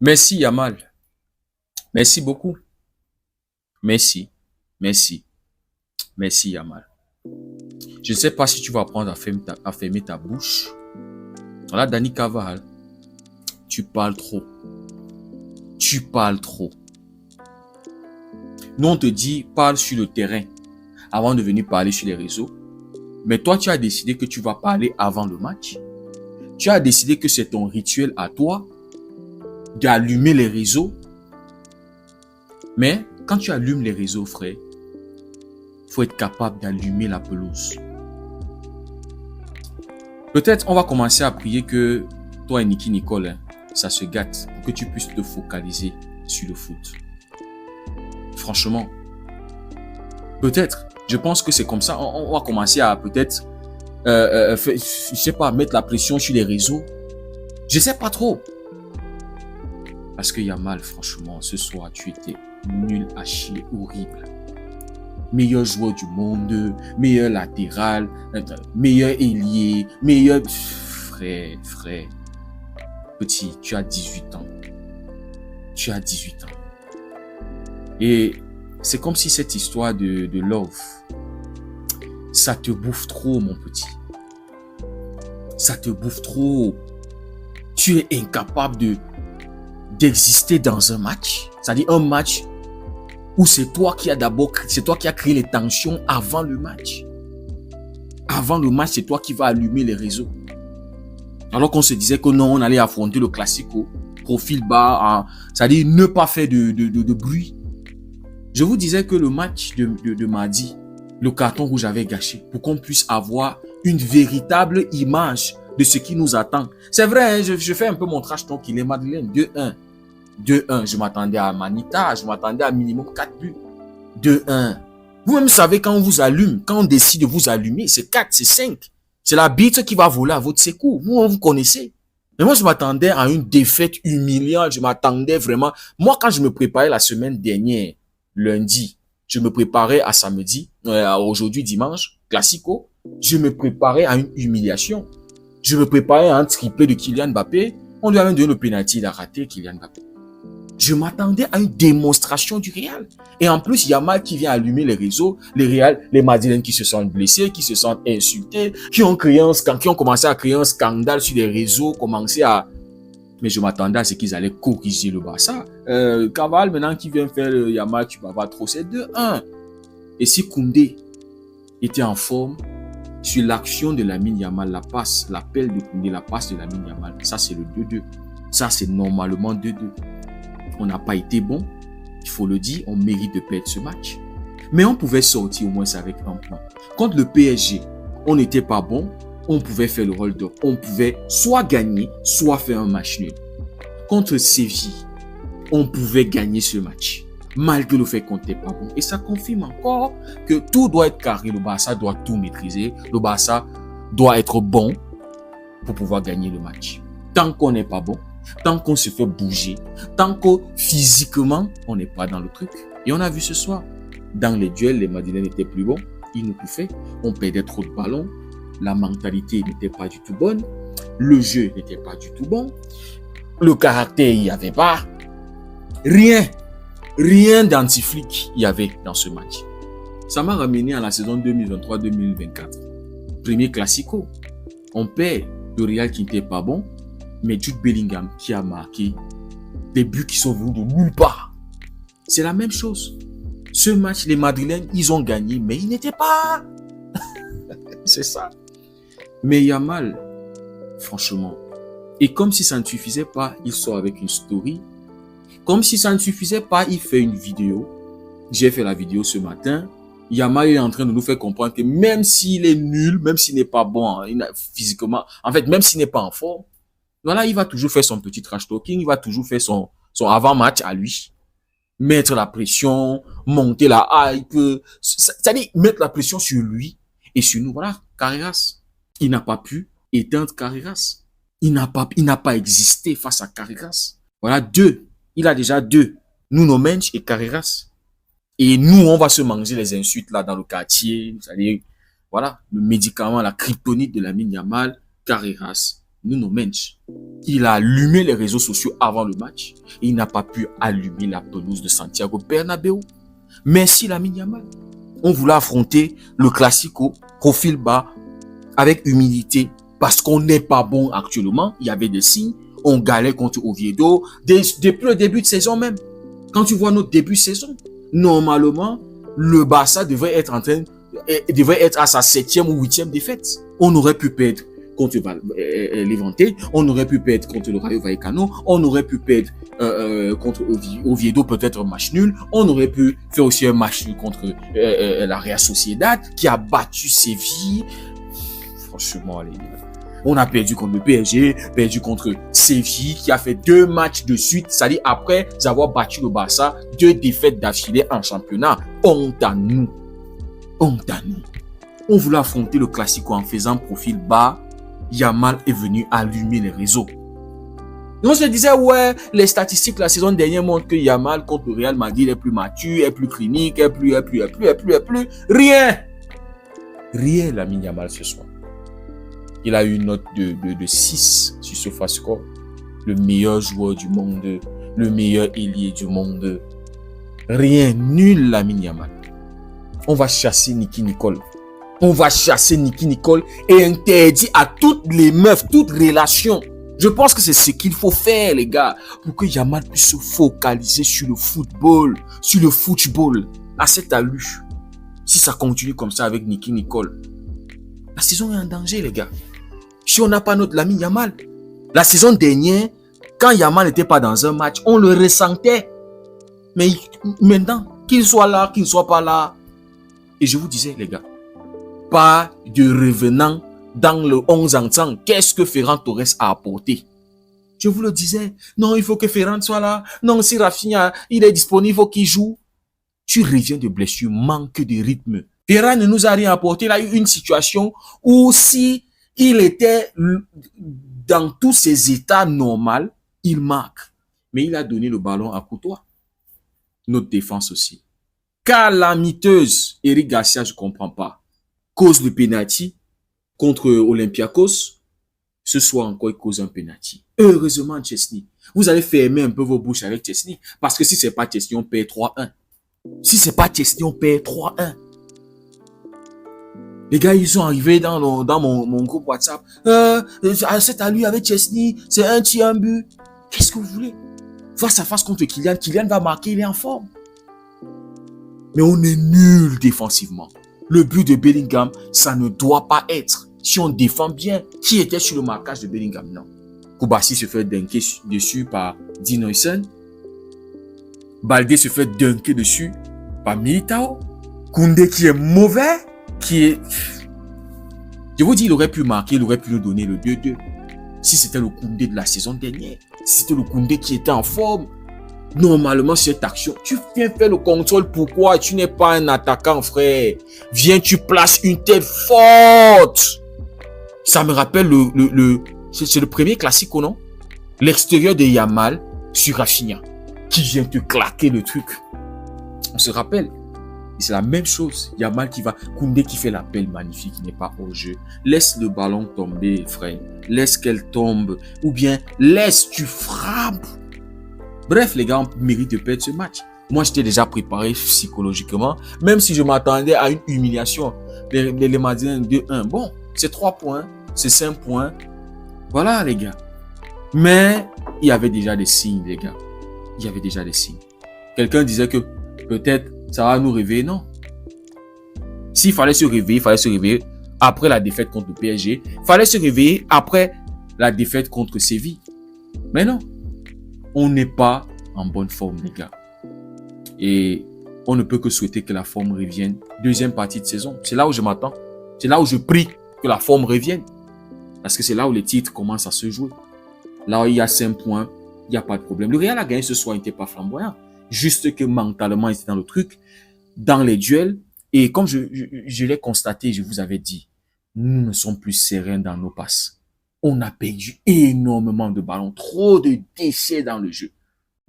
Merci Yamal. Merci beaucoup. Merci. Merci. Merci Yamal. Je ne sais pas si tu vas apprendre à fermer ta bouche. Voilà, Dani Carvajal, tu parles trop. Tu parles trop. Nous, on te dit, parle sur le terrain avant de venir parler sur les réseaux. Mais toi, tu as décidé que tu vas parler avant le match. Tu as décidé que c'est ton rituel à toi d'allumer les réseaux. Mais quand tu allumes les réseaux, frère, il faut être capable d'allumer la pelouse. Peut-être on va commencer à prier que toi et Nicky Nicole, ça se gâte pour que tu puisses te focaliser sur le foot. Franchement, peut-être, je pense que c'est comme ça. On va commencer à peut-être, je sais pas, mettre la pression sur les réseaux. Je sais pas trop. Parce qu'il y a mal, franchement, ce soir, tu étais nul à chier, horrible. Meilleur joueur du monde, meilleur latéral, meilleur ailier, meilleur... Frère, petit, tu as 18 ans. Tu as 18 ans. Et c'est comme si cette histoire de love, ça te bouffe trop, mon petit. Ça te bouffe trop. Tu es incapable d'exister dans un match. C'est-à-dire un match où c'est toi qui as créé les tensions avant le match. Avant le match, c'est toi qui vas allumer les réseaux. Alors qu'on se disait que non, on allait affronter le Classico, profil bas, c'est-à-dire ne pas faire de bruit. Je vous disais que le match de mardi, le carton rouge avait gâché pour qu'on puisse avoir une véritable image de ce qui nous attend. C'est vrai, hein, je fais un peu mon trash talk, il est Madeleine, 2-1. 2-1, je m'attendais à Manita, je m'attendais à minimum 4 buts. 2-1. Vous-même savez quand on vous allume, quand on décide de vous allumer, c'est 4, c'est 5. C'est l'arbitre qui va voler à votre secours. Vous connaissez. Mais moi, je m'attendais à une défaite humiliante. Je m'attendais vraiment. Moi, quand je me préparais la semaine dernière, lundi, je me préparais à samedi, aujourd'hui dimanche, classico, je me préparais à une humiliation. Je me préparais à un triplé de Kylian Mbappé. On lui a même donné le penalty, il a raté Kylian Mbappé. Je m'attendais à une démonstration du Real. Et en plus, il y a mal qui vient allumer les réseaux, les Madrilènes qui se sentent blessés, qui se sentent insultés, qui ont commencé à créer un scandale sur les réseaux, mais je m'attendais à ce qu'ils allaient corriger le Barça. Carval, maintenant, qui vient faire le Yamal, tu vas pas trop, c'est 2-1. Et si Koundé était en forme, sur l'action de Lamine Yamal, l'appel de Koundé, la passe de Lamine Yamal, ça c'est le 2-2. Ça c'est normalement 2-2. On n'a pas été bon, il faut le dire, on mérite de perdre ce match. Mais on pouvait sortir au moins avec un point. Contre le PSG, on n'était pas bon, on pouvait faire le hold-up. On pouvait soit gagner, soit faire un match nul. Contre Séville, on pouvait gagner ce match, malgré le fait qu'on n'était pas bon. Et ça confirme encore que tout doit être carré. Le Barça doit tout maîtriser. Le Barça doit être bon pour pouvoir gagner le match. Tant qu'on n'est pas bon, tant qu'on se fait bouger, tant que physiquement, on n'est pas dans le truc. Et on a vu ce soir, dans les duels, les Madrilènes étaient plus bons, ils nous bouffaient, on perdait trop de ballons, la mentalité n'était pas du tout bonne, le jeu n'était pas du tout bon, le caractère, il n'y avait pas, rien d'anti-flic il y avait dans ce match. Ça m'a ramené à la saison 2023-2024. Premier classico, on perd le Real qui n'était pas bon, mais Jude Bellingham qui a marqué des buts qui sont venus de nulle part. C'est la même chose. Ce match, les Madrilènes, ils ont gagné, mais ils n'étaient pas. C'est ça. Mais Yamal, franchement, et comme si ça ne suffisait pas, il sort avec une story. Comme si ça ne suffisait pas, il fait une vidéo. J'ai fait la vidéo ce matin. Yamal est en train de nous faire comprendre que même s'il est nul, même s'il n'est pas bon physiquement, en fait, même s'il n'est pas en forme, voilà, il va toujours faire son petit trash talking, il va toujours faire son avant-match à lui. Mettre la pression, monter la hype, c'est-à-dire mettre la pression sur lui et sur nous. Voilà, Carreras, il n'a pas pu éteindre Carreras. Il n'a pas existé face à Carreras. Voilà, il a déjà 2. Nuno Mendes et Carreras. Et nous, on va se manger les insultes là dans le quartier. C'est-à-dire, voilà, le médicament, la kryptonite de Lamine Yamal, Carreras. Nuno Mendes, il a allumé les réseaux sociaux avant le match. Il n'a pas pu allumer la pelouse de Santiago Bernabéu. Merci Lamine Yamal. On voulait affronter le Classico, profil bas, avec humilité, parce qu'on n'est pas bon actuellement. Il y avait des signes. On galait contre Oviedo depuis le début de saison même. Quand tu vois notre début de saison, normalement, le Barça devrait être à sa 7e ou 8e défaite. On aurait pu perdre contre Levante, on aurait pu perdre contre le Rayo Vallecano, on aurait pu perdre contre Oviedo, peut-être un match nul, on aurait pu faire aussi un match nul contre la Real Sociedad, qui a battu Séville. Franchement, les gars. On a perdu contre le PSG, perdu contre Séville, qui a fait 2 matchs de suite, c'est-à-dire après avoir battu le Barça, 2 défaites d'affilée en championnat. Honte à nous. Honte à nous. On voulait affronter le Classico en faisant profil bas. Yamal est venu allumer les réseaux. Et on se disait, ouais, les statistiques la saison dernière montrent que Yamal contre le Real Madrid est plus mature, est plus clinique, est plus. Rien. Rien, Lamine Yamal ce soir. Il a eu une note de 6 sur SofaScore. Le meilleur joueur du monde, le meilleur ailier du monde. Rien, nul Lamine Yamal. On va chasser Nicky Nicole. On va chasser Nicky Nicole et interdire à toutes les meufs, toutes relations. Je pense que c'est ce qu'il faut faire, les gars, pour que Yamal puisse se focaliser sur le football, à cet allure. Si ça continue comme ça avec Nicky Nicole, la saison est en danger, les gars. Si on n'a pas notre Lamine Yamal, la saison dernière, quand Yamal n'était pas dans un match, on le ressentait. Mais maintenant, qu'il soit là, qu'il ne soit pas là. Et je vous disais, les gars, pas de revenant dans le 11 ensemble. Qu'est-ce que Ferran Torres a apporté? Je vous le disais. Non, il faut que Ferran soit là. Non, si Rafinha, il est disponible, il faut qu'il joue. Tu reviens de blessure, manque de rythme. Ferran ne nous a rien apporté. Il a eu une situation où si il était dans tous ses états normaux, il marque. Mais il a donné le ballon à Courtois. Notre défense aussi. Calamiteuse. Eric Garcia, je ne comprends pas. Cause le penalty contre Olympiakos. Ce soir encore, il cause un penalty. Heureusement, Chesney. Vous allez fermer un peu vos bouches avec Chesney. Parce que si c'est pas Chesney, on perd 3-1. Si c'est pas Chesney, on perd 3-1. Les gars, ils sont arrivés dans mon groupe WhatsApp. C'est à lui avec Chesney. C'est un tir, un but. Qu'est-ce que vous voulez? Face à face contre Kylian. Kylian va marquer, il est en forme. Mais on est nul défensivement. Le but de Bellingham, ça ne doit pas être. Si on défend bien, qui était sur le marquage de Bellingham? Non. Koubassi se fait dunker dessus par Dean Huijsen. Baldé se fait dunker dessus par Militao. Koundé qui est mauvais, Je vous dis, il aurait pu marquer, il aurait pu nous donner le 2-2. Si c'était le Koundé de la saison dernière, si c'était le Koundé qui était en forme, normalement, cette action, tu viens faire le contrôle. Pourquoi? Tu n'es pas un attaquant, frère. Viens, tu places une tête forte. Ça me rappelle c'est le premier classique, non? L'extérieur de Yamal sur Rafinha, qui vient te claquer le truc. On se rappelle. C'est la même chose. Yamal qui va, Koundé qui fait l'appel magnifique, qui n'est pas au jeu. Laisse le ballon tomber, frère. Laisse qu'elle tombe. Ou bien, laisse, tu frappes. Bref, les gars, on mérite de perdre ce match. Moi, j'étais déjà préparé psychologiquement, même si je m'attendais à une humiliation. Les Madiens 2-1. Bon, c'est 3 points, c'est 5 points. Voilà, les gars. Mais, il y avait déjà des signes, les gars. Il y avait déjà des signes. Quelqu'un disait que peut-être ça va nous réveiller. Non. S'il fallait se réveiller, il fallait se réveiller après la défaite contre le PSG. Il fallait se réveiller après la défaite contre Séville. Mais non. On n'est pas en bonne forme, les gars. Et on ne peut que souhaiter que la forme revienne. Deuxième partie de saison. C'est là où je m'attends. C'est là où je prie que la forme revienne. Parce que c'est là où les titres commencent à se jouer. Là où il y a 5 points, il n'y a pas de problème. Le Real a gagné ce soir, il n'était pas flamboyant. Juste que mentalement, il était dans le truc, dans les duels. Et comme je l'ai constaté, je vous avais dit, nous ne sommes plus sereins dans nos passes. On a perdu énormément de ballons, trop de déchets dans le jeu.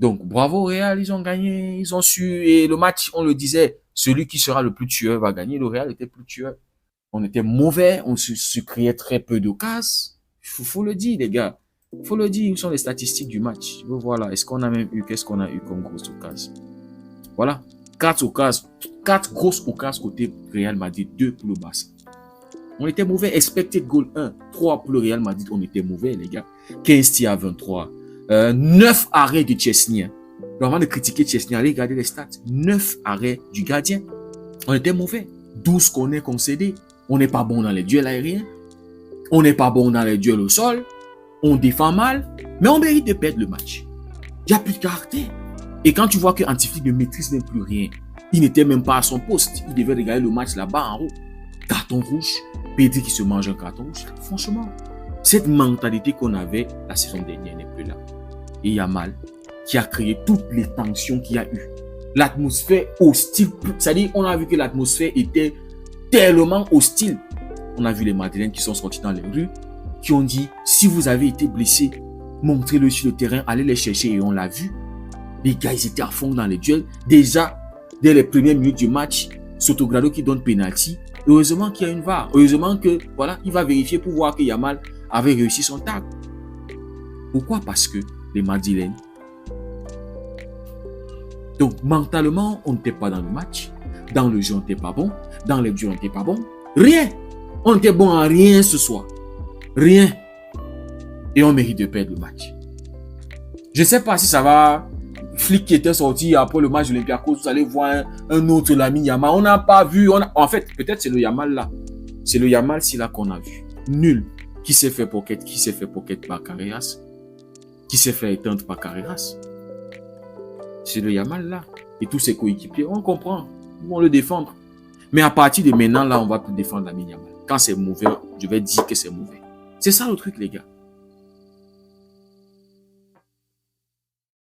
Donc, bravo Real, ils ont gagné, ils ont su. Et le match, on le disait, celui qui sera le plus tueur va gagner. Le Real était plus tueur. On était mauvais, on se créait très peu d'occasions. Faut le dire, les gars. Faut le dire, où sont les statistiques du match? Voilà, est-ce qu'on a même eu, qu'est-ce qu'on a eu comme grosse occasion? Voilà, 4 grosses occasions côté Real Madrid, 2 pour le Barça. On était mauvais. Expected goal 1, 3 pour le Real Madrid, on était mauvais, les gars. 15 tirs à 23. 9 arrêts de Chesney. Avant de critiquer Chesney, allez regarder les stats. 9 arrêts du gardien. On était mauvais. 12 qu'on est concédés. On n'est pas bon dans les duels aériens. On n'est pas bon dans les duels au sol. On défend mal. Mais on mérite de perdre le match. Il n'y a plus de caractère. Et quand tu vois que Antiflick ne maîtrise même plus rien, il n'était même pas à son poste. Il devait regarder le match là-bas en haut. Carton rouge. Pedri qui se mange un carton rouge. Franchement, cette mentalité qu'on avait la saison dernière n'est plus là. Et Yamal qui a créé toutes les tensions qu'il y a eu. L'atmosphère hostile. C'est-à-dire, on a vu que l'atmosphère était tellement hostile. On a vu les Madrilènes qui sont sortis dans les rues, qui ont dit, si vous avez été blessé, montrez-le sur le terrain, allez les chercher. Et on l'a vu. Les gars, ils étaient à fond dans les duels. Déjà, dès les premières minutes du match, Sotogrado qui donne penalty. Heureusement qu'il y a une VAR. Heureusement que, voilà, il va vérifier pour voir que Yamal avait réussi son tag. Pourquoi? Parce que les Madrilènes. Donc, mentalement, on n'était pas dans le match. Dans le jeu, on n'était pas bon. Dans les duels, on n'était pas bon. Rien. On n'était bon à rien ce soir. Rien. Et on mérite de perdre le match. Je ne sais pas si ça va. Flick qui était sorti après le match de l'Olympiakos, vous allez voir un autre Lamine Yamal. On n'a pas vu. En fait, peut-être c'est le Yamal là. C'est le Yamal si là qu'on a vu. Nul. Qui s'est fait pocket par Carreras. Qui s'est fait éteindre par Carreras. C'est le Yamal là. Et tous ses coéquipiers, on comprend. Ils vont le défendre. Mais à partir de maintenant, là, on va plus défendre Lamine Yamal. Quand c'est mauvais, je vais dire que c'est mauvais. C'est ça le truc, les gars.